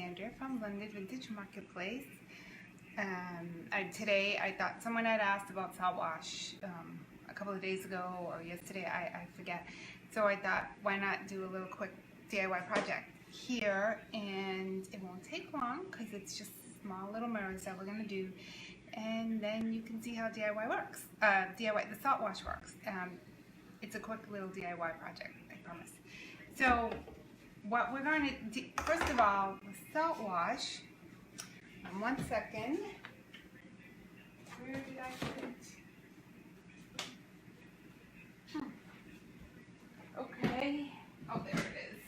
Andrea from London Vintage Marketplace. Today I thought someone had asked about Saltwash a couple of days ago or yesterday, I forget. So I thought, why not do a little quick DIY project here, and it won't take long because it's just small little mirrors that we're going to do, and then you can see how DIY works. The Saltwash works. It's a quick little DIY project, I promise. So what we're going to do, first of all, the Saltwash, 1 second, where did I put it? Okay, oh, there it is.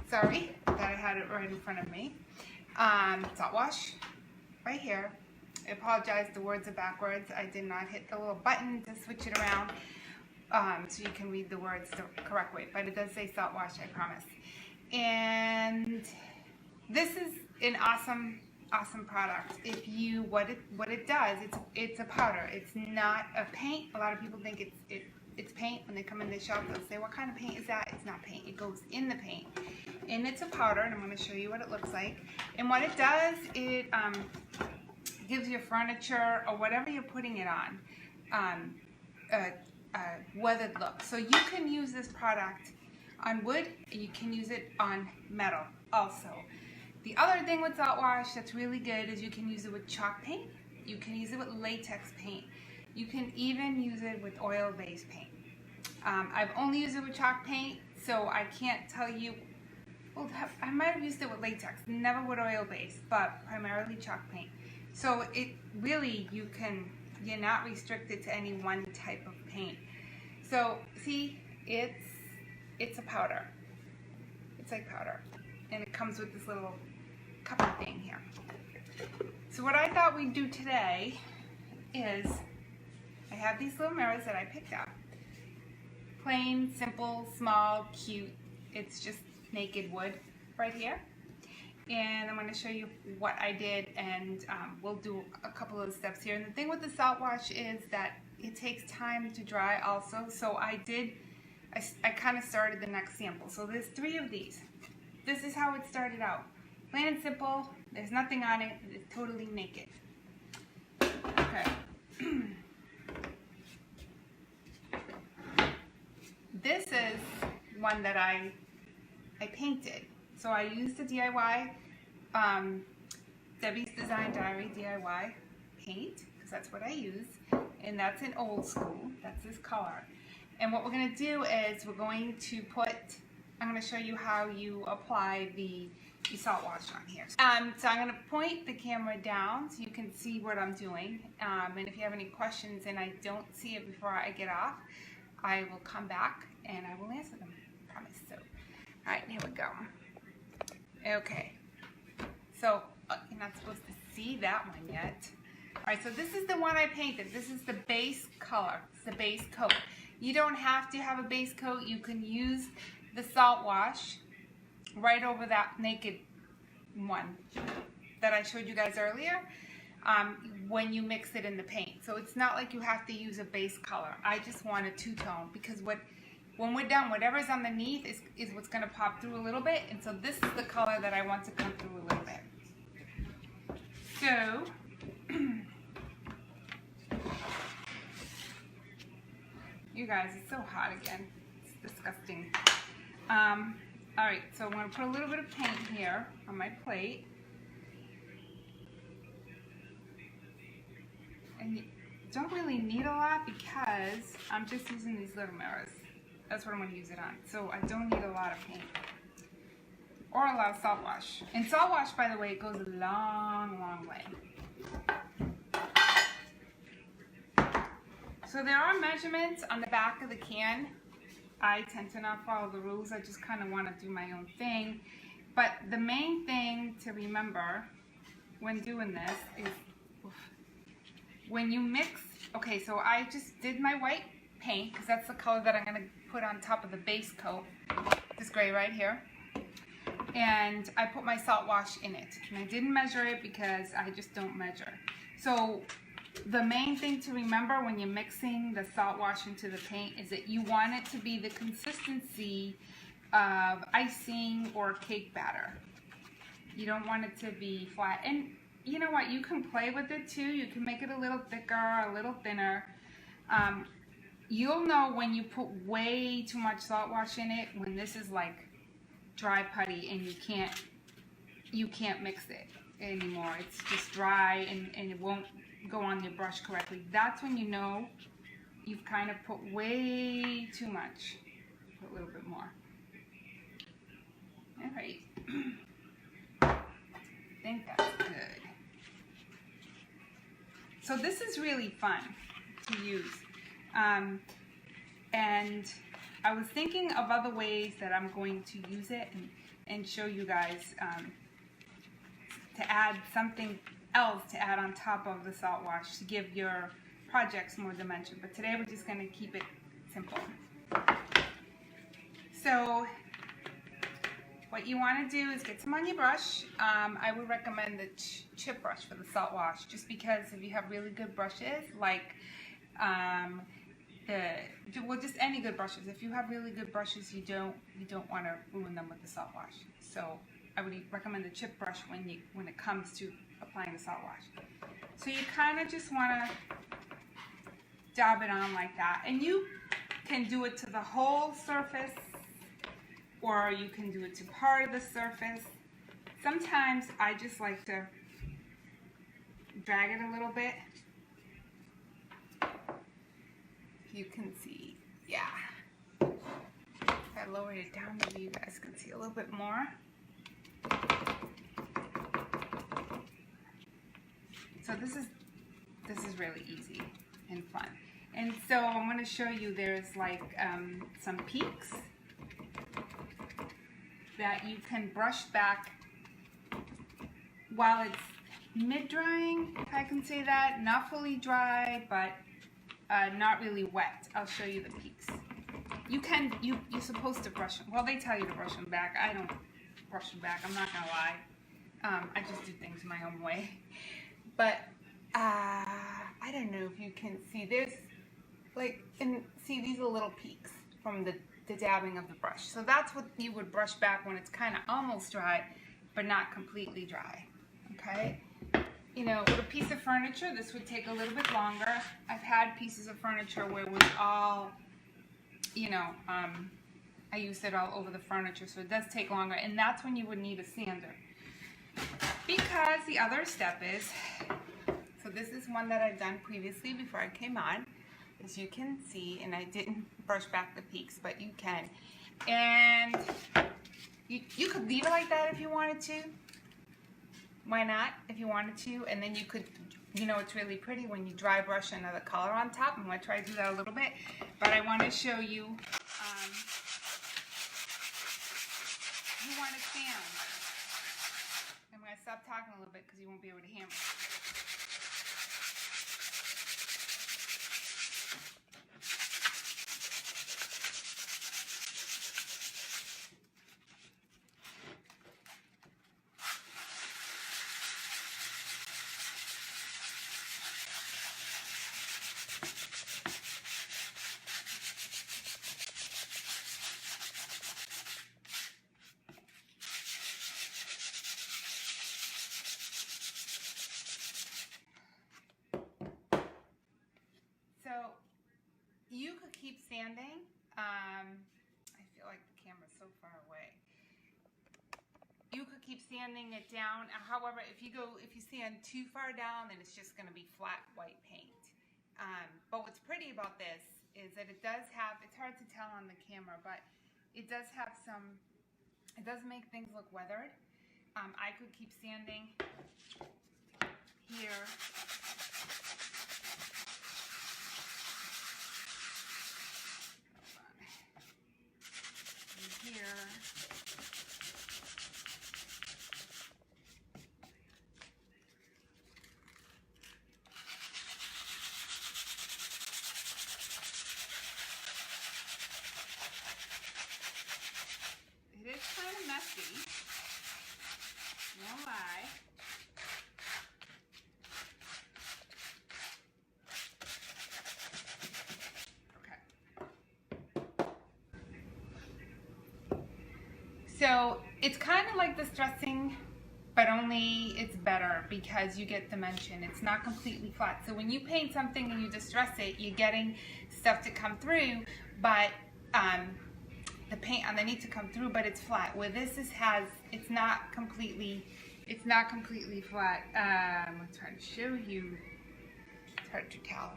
Sorry that I had it right in front of me. Saltwash, right here. I apologize, the words are backwards. I did not hit the little button to switch it around so you can read the words the correct way, but it does say Saltwash, I promise. And this is an awesome product. What it does, it's a powder. It's not a paint. A lot of people think it's paint. When they come in the shop, they'll say, what kind of paint is that? It's not paint. It goes in the paint. And it's a powder, and I'm going to show you what it looks like. And what it does, it gives your furniture or whatever you're putting it on a weathered look. So you can use this product on wood, and you can use it on metal also. The other thing with Saltwash that's really good is you can use it with chalk paint, you can use it with latex paint, you can even use it with oil-based paint. I've only used it with chalk paint, so I can't tell you, well, I might have used it with latex, never with oil-based, but primarily chalk paint. So it really, you're not restricted to any one type of paint. So see, it's a powder. It's like powder. And it comes with this little cover thing here. So what I thought we'd do today is, I have these little mirrors that I picked up. Plain, simple, small, cute. It's just naked wood right here. And I'm going to show you what I did, and we'll do a couple of steps here. And the thing with the Saltwash is that it takes time to dry also. So I kind of started the next sample. So there's 3 of these. This is how it started out. Plain and simple. There's nothing on it. It's totally naked. Okay. This is one that I painted. So I used the DIY, Debbie's Design Diary DIY paint, because that's what I use, and that's an old school. That's this color. And what we're going to do is we're going to I'm going to show you how you apply the Saltwash on here. So I'm going to point the camera down so you can see what I'm doing. And if you have any questions and I don't see it before I get off, I will come back and I will answer them. I promise. So, all right, here we go. Okay. So you're not supposed to see that one yet. All right. So this is the one I painted. This is the base color. It's the base coat. You don't have to have a base coat. You can use the Saltwash right over that naked one that I showed you guys earlier when you mix it in the paint. So it's not like you have to use a base color. I just want a two-tone, because when we're done, whatever's underneath is what's going to pop through a little bit. And so this is the color that I want to come through a little bit. So you guys, it's so hot again. It's disgusting. Alright, so I'm going to put a little bit of paint here on my plate. And you don't really need a lot because I'm just using these little mirrors. That's what I'm going to use it on. So I don't need a lot of paint. Or a lot of Saltwash. And Saltwash, by the way, it goes a long, long way. So there are measurements on the back of the can. I tend to not follow the rules. I just kind of want to do my own thing. But the main thing to remember when doing this is when you mix, okay, so I just did my white paint because that's the color that I'm going to put on top of the base coat, this gray right here. And I put my Saltwash in it. And I didn't measure it because I just don't measure. So the main thing to remember when you're mixing the Saltwash into the paint is that you want it to be the consistency of icing or cake batter. You don't want it to be flat. And you know what? You can play with it too. You can make it a little thicker, a little thinner. You'll know when you put way too much salt wash in it, when this is like dry putty and you can't mix it anymore. It's just dry and it won't go on your brush correctly. That's when you know you've kind of put way too much. Put a little bit more. All right. I think that's good. So this is really fun to use. And I was thinking of other ways that I'm going to use it and show you guys to add something else to add on top of the salt wash to give your projects more dimension. But today we're just going to keep it simple. So what you want to do is get some on your brush. I would recommend the chip brush for the salt wash, just because if you have really good brushes, like well, just any good brushes. If you have really good brushes, you don't want to ruin them with the salt wash. So I would recommend the chip brush when it comes to applying the salt wash. So you kind of just want to dab it on like that, and you can do it to the whole surface, or you can do it to part of the surface. Sometimes I just like to drag it a little bit. You can see, yeah. If I lower it down, maybe you guys can see a little bit more. So this is really easy and fun. And so I'm going to show you, there's like some peaks that you can brush back while it's mid-drying, if I can say that. Not fully dry, but not really wet. I'll show you the peaks. You're supposed to brush them. Well, they tell you to brush them back. I don't brush them back, I'm not gonna lie. I just do things my own way. But I don't know if you can see, there's like, and see, these are little peaks from the dabbing of the brush. So that's what you would brush back when it's kind of almost dry, but not completely dry. Okay? You know, with a piece of furniture, this would take a little bit longer. I've had pieces of furniture where it was all, you know, I used it all over the furniture, so it does take longer, and that's when you would need a sander. Because the other step is, so this is one that I've done previously before I came on, as you can see, and I didn't brush back the peaks, but you can. And you could leave it like that if you wanted to. Why not, if you wanted to? And then you could, you know, it's really pretty when you dry brush another color on top. I'm going to try to do that a little bit, but I want to show you, you want to sand. I'm going to stop talking a little bit because you won't be able to hear me. So you could keep sanding. I feel like the camera's so far away. You could keep sanding it down. However, if you sand too far down, then it's just going to be flat white paint. But what's pretty about this is that it does have, it's hard to tell on the camera, but it does have some, it does make things look weathered. I could keep sanding here. Here. It is kind of messy, no lie. So it's kind of like distressing, but only it's better because you get dimension. It's not completely flat. So when you paint something and you distress it, you're getting stuff to come through, but the paint underneath to come through, but it's flat. Where this it's not completely flat. I'm trying to show you. It's hard to tell.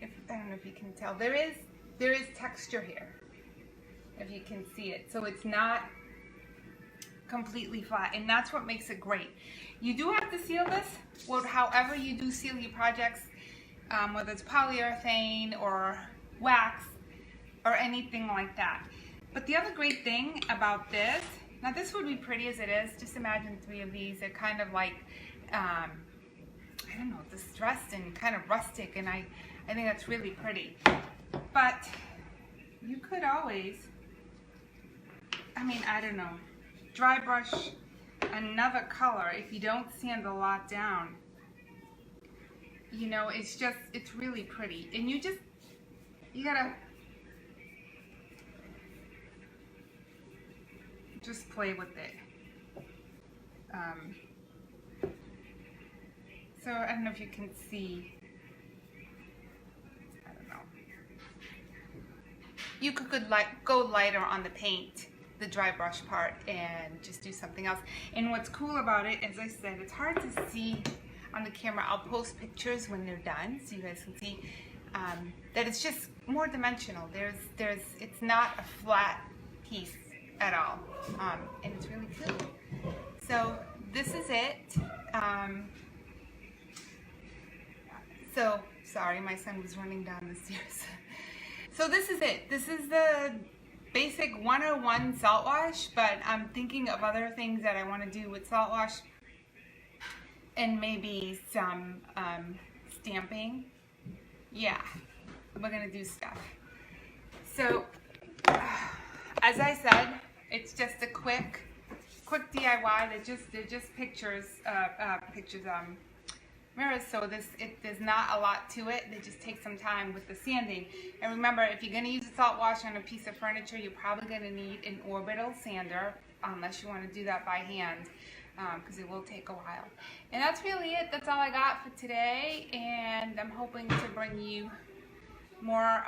I don't know if you can tell. There is texture here, if you can see it. So it's not completely flat, and that's what makes it great. You do have to seal this, well, however you do seal your projects, whether it's polyurethane or wax or anything like that. But the other great thing about this, now this would be pretty as it is. Just imagine 3 of these. They're kind of like, I don't know, distressed and kind of rustic, and I think that's really pretty. But you could always, I don't know, dry brush another color if you don't sand a lot down. You know, it's really pretty. And you gotta just play with it. So I don't know if you can see. I don't know. You could go lighter on the paint, the dry brush part, and just do something else. And what's cool about it, as I said, it's hard to see on the camera. I'll post pictures when they're done so you guys can see that it's just more dimensional. It's not a flat piece at all, and it's really cool. So this is it. So sorry, my son was running down the stairs. So this is it. This is the basic 101 Saltwash, but I'm thinking of other things that I want to do with Saltwash, and maybe some stamping. Yeah, we're gonna do stuff. So as I said, it's just a quick DIY. They're just pictures, mirrors. So there's not a lot to it. They just take some time with the sanding. And remember, if you're gonna use a Saltwash on a piece of furniture, you're probably gonna need an orbital sander, unless you want to do that by hand, because it will take a while. And that's really it. That's all I got for today. And I'm hoping to bring you more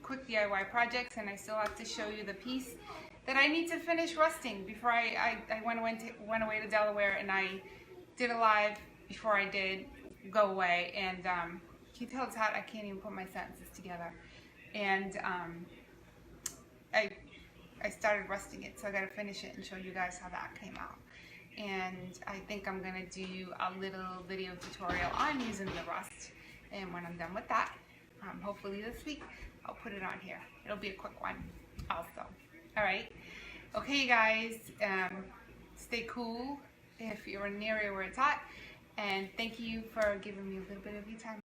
quick DIY projects, and I still have to show you the piece that I need to finish rusting before I went away to Delaware, and I did a live before I did go away, and can you tell it's hot? I can't even put my sentences together. And I started rusting it, so I got to finish it and show you guys how that came out. And I think I'm gonna do a little video tutorial on using the rust, and when I'm done with that, hopefully this week, I'll put it on here. It'll be a quick one also. All right. Okay, you guys, stay cool if you're in an area where it's hot, and thank you for giving me a little bit of your time.